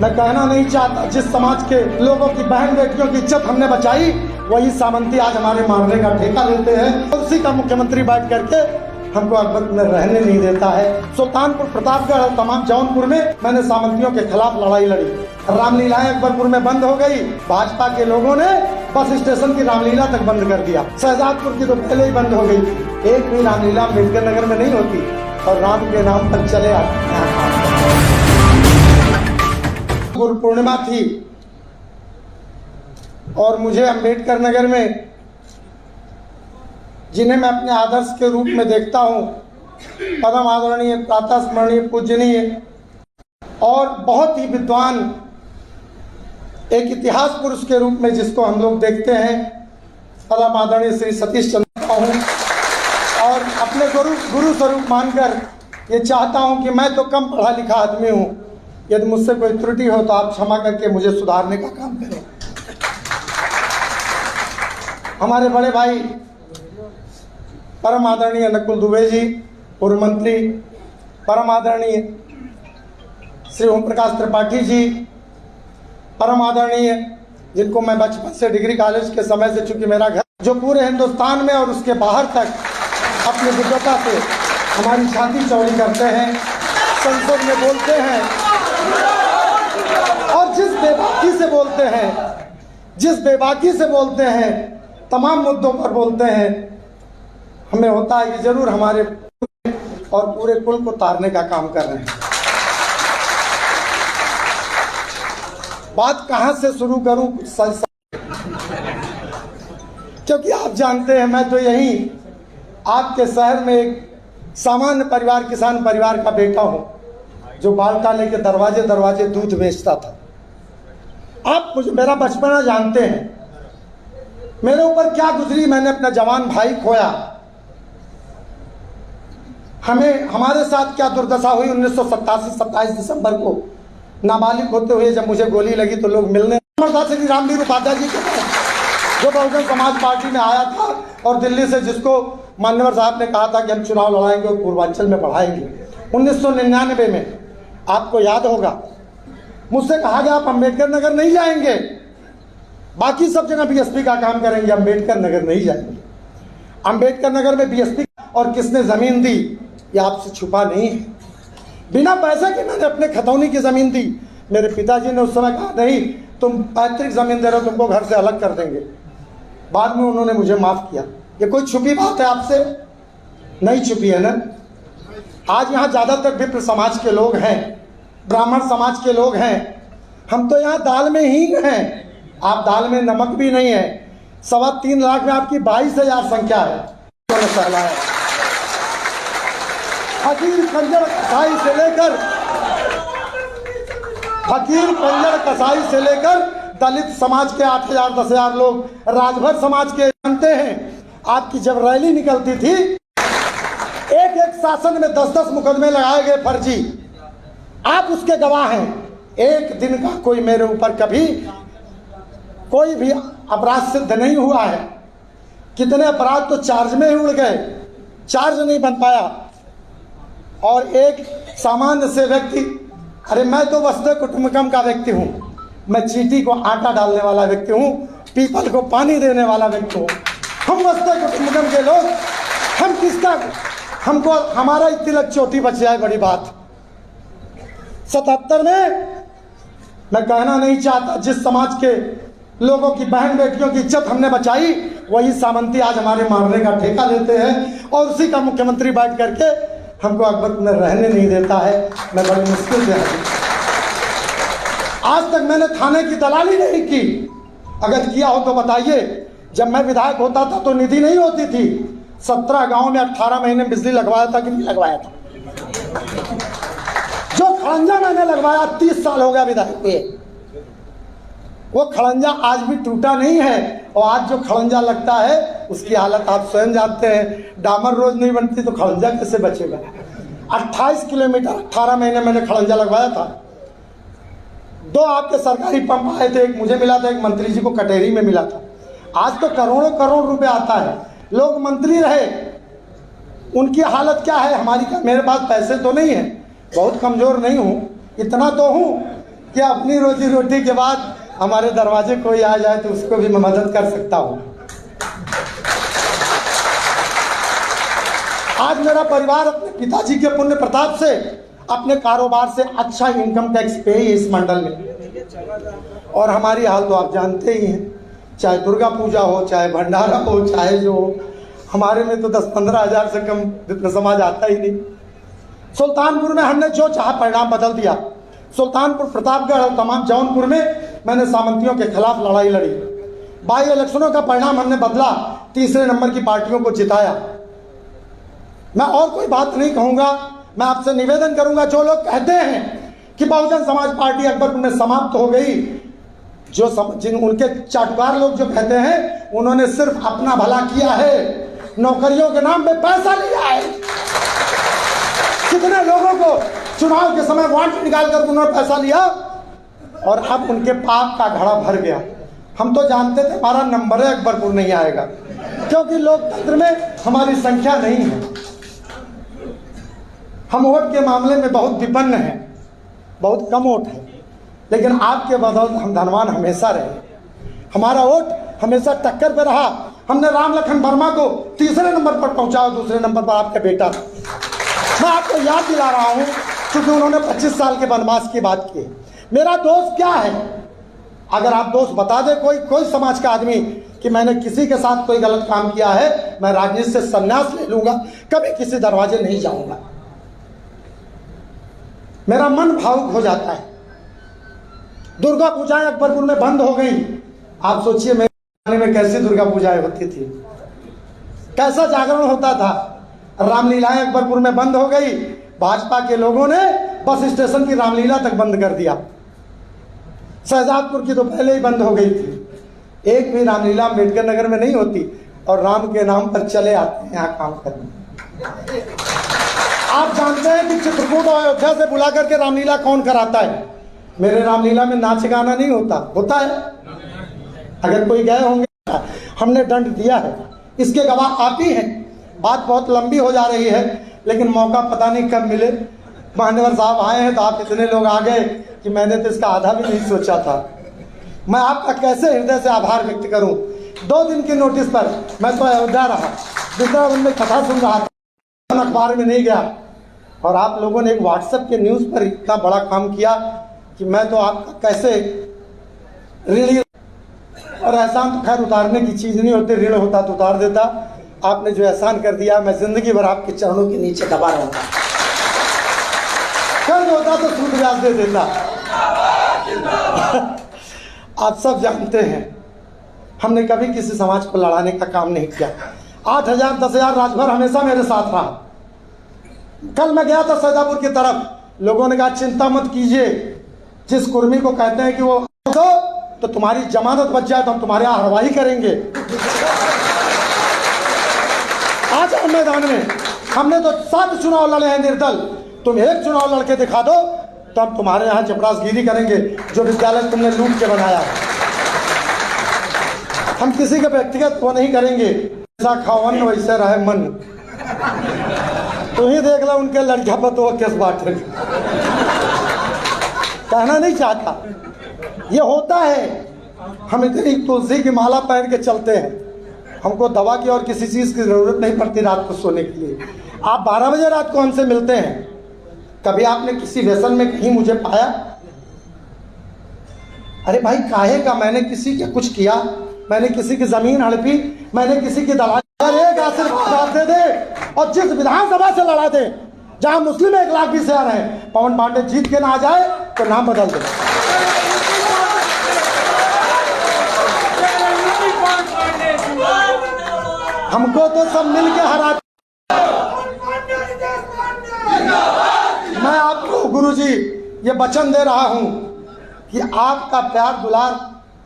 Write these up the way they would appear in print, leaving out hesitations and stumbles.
मैं कहना नहीं चाहता, जिस समाज के लोगों की बहन बेटियों की इज्जत हमने बचाई, वही सामंती आज हमारे मारने का ठेका लेते हैं। और उसी का मुख्यमंत्री बैठ करके हमको अकबरपुर में रहने नहीं देता है। सुल्तानपुर, प्रतापगढ़ और तमाम जौनपुर में मैंने सामंतियों के खिलाफ लड़ाई लड़ी। रामलीलाएं अकबरपुर में बंद हो गई। भाजपा के लोगों ने बस स्टेशन की रामलीला तक बंद कर दिया। शहजादपुर की तो पहले ही बंद हो गई थी। एक भी रामलीला अम्बेडकर नगर में नहीं होती और राम के नाम पर चले आते। गुरु पूर्णिमा थी और मुझे अम्बेडकर नगर में, जिन्हें मैं अपने आदर्श के रूप में देखता हूँ, परम आदरणीय, प्रातः स्मरणीय, पूजनीय और बहुत ही विद्वान एक इतिहास पुरुष के रूप में जिसको हम लोग देखते हैं, परम आदरणीय श्री सतीश चंद्र का हूँ। और अपने गुरु स्वरूप मानकर ये चाहता हूँ कि मैं तो कम पढ़ा लिखा आदमी हूँ, यदि मुझसे कोई त्रुटि हो तो आप क्षमा करके मुझे सुधारने का काम करें। हमारे बड़े भाई परम आदरणीय नकुल दुबे जी, पूर्व मंत्री, परम आदरणीय श्री ओम प्रकाश त्रिपाठी जी, परम आदरणीय, जिनको मैं बचपन से डिग्री कॉलेज के समय से, चूंकि मेरा घर जो पूरे हिंदुस्तान में और उसके बाहर तक अपनी दिव्यता से हमारी छाती चौड़ी करते हैं, संसद में बोलते हैं और जिस बेबाकी से बोलते हैं, तमाम मुद्दों पर बोलते हैं, हमें होता है कि जरूर हमारे और पूरे कुल को तारने का काम कर रहे हैं। बात कहां से शुरू करूं, क्योंकि आप जानते हैं मैं तो यही आपके शहर में एक सामान्य परिवार, किसान परिवार का बेटा हूं, जो बालटा लेके दरवाजे दरवाजे दूध बेचता था। आप मुझे मेरा बचपना जानते हैं, मेरे ऊपर क्या गुजरी, मैंने अपना जवान भाई खोया, हमारे साथ क्या दुर्दशा हुई। 1987 27 दिसंबर को नाबालिग होते हुए जब मुझे गोली लगी तो लोग मिलने श्री रामवीर उपाध्याय जी के पास, जो बहुजन समाज पार्टी में आया था और दिल्ली से जिसको मान्यवर साहब ने कहा था कि हम चुनाव लड़ाएंगे और पूर्वांचल में बढ़ाएंगे। 1999 में आपको याद होगा, मुझसे कहा गया आप अम्बेडकर नगर नहीं जाएंगे, बाकी सब जगह बीएसपी का काम करेंगे, अम्बेडकर नगर नहीं जाएंगे। अम्बेडकर नगर में बीएसपी और किसने जमीन दी ये आपसे छुपा नहीं है। बिना पैसे के मैंने अपने खतौनी की जमीन दी। मेरे पिताजी ने उस समय कहा नहीं, तुम पैतृक जमीन दे रहे हो, तुमको घर से अलग कर देंगे। बाद में उन्होंने मुझे माफ किया। ये कोई छुपी बात है आपसे? नहीं छुपी है ना। आज यहाँ ज्यादातर विप्र समाज के लोग हैं, ब्राह्मण समाज के लोग हैं, हम तो यहाँ दाल में हींग हैं, आप दाल में नमक भी नहीं है। 3.25 लाख में आपकी 22,000 संख्या है। फकीर कंजर कसाई से लेकर दलित समाज के 8,000 10,000 लोग, राजभर समाज के जानते हैं। आपकी जब रैली निकलती थी, एक एक शासन में 10-10 मुकदमे लगाए गए फर्जी, आप उसके गवाह हैं। एक दिन का कोई मेरे ऊपर कभी कोई भी अपराध सिद्ध नहीं हुआ है। कितने अपराध तो चार्ज में ही उड़ गए, चार्ज नहीं बन पाया। और एक सामान्य से व्यक्ति, अरे मैं तो वसुधैव कुटुंबकम का व्यक्ति हूँ, मैं चींटी को आटा डालने वाला व्यक्ति हूँ, पीपल को पानी देने वाला व्यक्ति हूँ। हम वसुधैव कुटुंबकम के लोग, हम किसका, हमको हमारा तिलक चोटी बच जाए, बड़ी बात। 77 में मैं कहना नहीं चाहता, जिस समाज के लोगों की बहन बेटियों की इज्जत हमने बचाई, वही सामंती आज हमारे मारने का ठेका लेते हैं। और उसी का मुख्यमंत्री बैठ करके हमको अकबरपुर में रहने नहीं देता है। मैं बड़ी मुश्किल से आज तक मैंने थाने की दलाली नहीं की। अगर किया हो तो बताइए। जब मैं विधायक होता था तो निधि नहीं होती थी। 17 गांव में 18 महीने बिजली लगवाया था कि नहीं लगवाया था? जो खड़ंजा मैंने लगवाया, 30 साल हो गया विधायक हुए, वो खड़ंजा आज भी टूटा नहीं है। और आज जो खड़ंजा लगता है उसकी हालत आप स्वयं जानते हैं। डामर रोज नहीं बनती तो खड़ंजा कैसे बचेगा? 28 किलोमीटर 18 महीने मैंने खड़ंजा लगवाया था। 2 आपके सरकारी पंप आए थे, एक मुझे मिला था, एक मंत्री जी को कटेरी में मिला था। आज तो करोड़ों करोड़ रुपए आता है। लोग मंत्री रहे, उनकी हालत क्या है, हमारी क्या? मेरे पास पैसे तो नहीं है, बहुत कमजोर नहीं हूं, इतना तो हूं कि अपनी रोजी रोटी के बाद हमारे दरवाजे कोई आ जाए तो उसको भी मैं मदद कर सकता हूँ। आज मेरा परिवार अपने पिताजी के पुण्य प्रताप से अपने कारोबार से अच्छा इनकम टैक्स पे ही इस मंडल में, और हमारी हाल तो आप जानते ही हैं, चाहे दुर्गा पूजा हो, चाहे भंडारा हो, चाहे जो हो, हमारे में तो 10-15 हज़ार से कम जितना समाज आता ही नहीं। सुल्तानपुर में हमने जो चाहा परिणाम बदल दिया। सुल्तानपुर, प्रतापगढ़ और तमाम जौनपुर में मैंने सामंतियों के खिलाफ लड़ाई लड़ी। बाई इलेक्शनों का परिणाम हमने बदला, तीसरे नंबर की पार्टियों को जिताया। मैं और कोई बात नहीं कहूंगा। मैं आपसे निवेदन करूंगा, जो लोग कहते हैं कि बहुजन समाज पार्टी अकबरपुर में समाप्त हो गई, जिन उनके चाटुकार लोग जो कहते हैं, उन्होंने सिर्फ अपना भला किया है, नौकरियों के नाम पे पैसा लिया है। कितने लोगों को चुनाव के समय वांट निकालकर उन्होंने पैसा लिया और अब उनके पाप का घड़ा भर गया। हम तो जानते थे हमारा नंबर है, अकबरपुर नहीं आएगा, क्योंकि लोकतंत्र में हमारी संख्या नहीं है। हम वोट के मामले में बहुत विपन्न हैं, बहुत कम वोट है, लेकिन आपके बदौलत हम धनवान हमेशा रहे। हमारा वोट हमेशा टक्कर पे रहा। हमने राम लखन वर्मा को तीसरे नंबर पर पहुंचा, दूसरे नंबर पर आपका बेटा। मैं आपको याद दिला रहा हूं क्योंकि उन्होंने 25 साल के वनवास की बात की। मेरा दोस्त क्या है? अगर आप दोस्त बता दे कोई समाज का आदमी कि मैंने किसी के साथ कोई गलत काम किया है, मैं राजनीति से संन्यास ले लूंगा, कभी किसी दरवाजे नहीं जाऊंगा। मेरा मन भावुक हो जाता है। दुर्गा पूजाएं अकबरपुर में बंद हो गई। आप सोचिए मेरे जमाने में कैसी दुर्गा पूजाएं होती थी, कैसा जागरण होता था। रामलीलाएं अकबरपुर में बंद हो गई। भाजपा के लोगों ने बस स्टेशन की रामलीला तक बंद कर दिया। शहजादपुर की तो पहले ही बंद हो गई थी। एक भी रामलीला अम्बेडकर नगर में नहीं होती और राम के नाम पर चले आते हैं यहाँ काम करने। आप जानते हैं कि चित्रकूट और अयोध्या से बुला करके रामलीला कौन कराता है? मेरे रामलीला में नाच गाना नहीं होता है। अगर कोई गए होंगे, हमने दंड दिया है, इसके गवाह आप ही हैं। बात बहुत लंबी हो जा रही है, लेकिन मौका पता नहीं कब मिले। मान्यवर साहब आए हैं तो आप इतने लोग आ गए कि मैंने तो इसका आधा भी नहीं सोचा था। मैं आपका कैसे हृदय से आभार व्यक्त करूं। 2 दिन की नोटिस पर मैं तो अयोध्या रहा, वृंदावन में कथा सुन रहा था, अखबार में नहीं गया। और आप लोगों ने एक व्हाट्सएप के न्यूज़ पर इतना बड़ा काम किया कि मैं तो आपका कैसे ऋणी। और एहसान तो खैर उतारने की चीज़ नहीं होती, ऋण होता तो उतार देता। आपने जो एहसान कर दिया, मैं जिंदगी भर आपके चरणों के नीचे दबा रहूंगा। कर्ज होता तो सूद ब्याज दे देता। आप सब जानते हैं हमने कभी किसी समाज को लड़ाने का काम नहीं किया। 8,000 10,000 राजभर हमेशा मेरे साथ रहा। कल मैं गया था सैदापुर की तरफ, लोगों ने कहा चिंता मत कीजिए, जिस कुर्मी को कहते हैं कि वो तो तुम्हारी जमानत बच जाए तो हम तुम्हारे यहाँ हरवाही करेंगे। आ जाओ मैदान में। हमने तो 7 चुनाव लड़े हैं निर्दल, तुम 1 चुनाव लड़के दिखा दो तो हम तुम्हारे यहाँ चपरासगिरी करेंगे, जो विद्यालय तुमने लूट के बनाया है। हम किसी के व्यक्तिगत वो नहीं करेंगे। ऐसा खावन वैसे रहे मन। तू ही देख लो उनके लड़का पतो किस बात है। कहना नहीं चाहता, ये होता है। हम इतनी तुलसी की माला पहन के चलते हैं, हमको दवा की और किसी चीज़ की ज़रूरत नहीं पड़ती रात को सोने के लिए। आप 12 बजे रात को हमसे मिलते हैं। कभी आपने किसी व्यसन में कहीं मुझे पाया? अरे भाई काहे का? मैंने किसी के कुछ किया? मैंने किसी की ज़मीन हड़पी? मैंने किसी की दलाली? एक आशीर्वाद दे दे और जिस विधानसभा से लड़ा दे जहां मुस्लिम 1,20,000 हैं, पवन पांडे जीत के ना आ जाए तो नाम बदल दे। हमको तो सब मिल के हरा। मैं आपको गुरुजी ये वचन दे रहा हूं कि आपका प्यार दुलार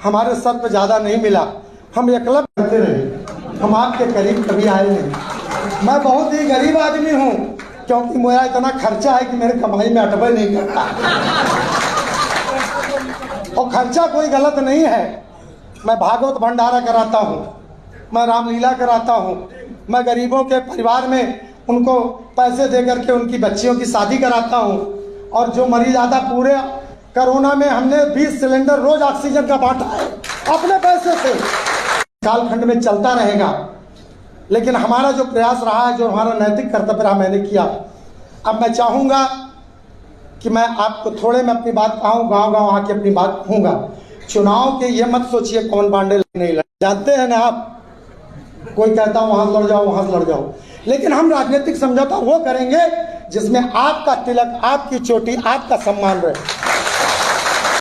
हमारे सर पे ज्यादा नहीं मिला। हम एकलव्य करते रहे, हम आपके करीब कभी आए नहीं। मैं बहुत ही गरीब आदमी हूं, क्योंकि मेरा इतना खर्चा है कि मेरे कमाई में अटबे नहीं करता। और खर्चा कोई गलत नहीं है। मैं भागवत भंडारा कराता हूं, मैं रामलीला कराता हूं, मैं गरीबों के परिवार में उनको पैसे दे करके उनकी बच्चियों की शादी कराता हूं। और जो मरीज आता पूरे कोरोना में हमने 20 सिलेंडर रोज ऑक्सीजन का बांटा है अपने पैसे से। कालखंड में चलता रहेगा, लेकिन हमारा जो प्रयास रहा है, जो हमारा नैतिक कर्तव्य रहा, मैंने किया। अब मैं चाहूंगा कि मैं आपको थोड़े में अपनी बात कहूँ, गांव गांव आके अपनी बात कहूँगा। चुनाव के ये मत सोचिए कौन बांडे नहीं लड़, जानते हैं ना आप, कोई कहता वहां लड़ जाओ वहां लड़ जाओ, लेकिन हम राजनीतिक समझौता वो करेंगे जिसमें आपका तिलक, आपकी चोटी, आपका सम्मान रहे।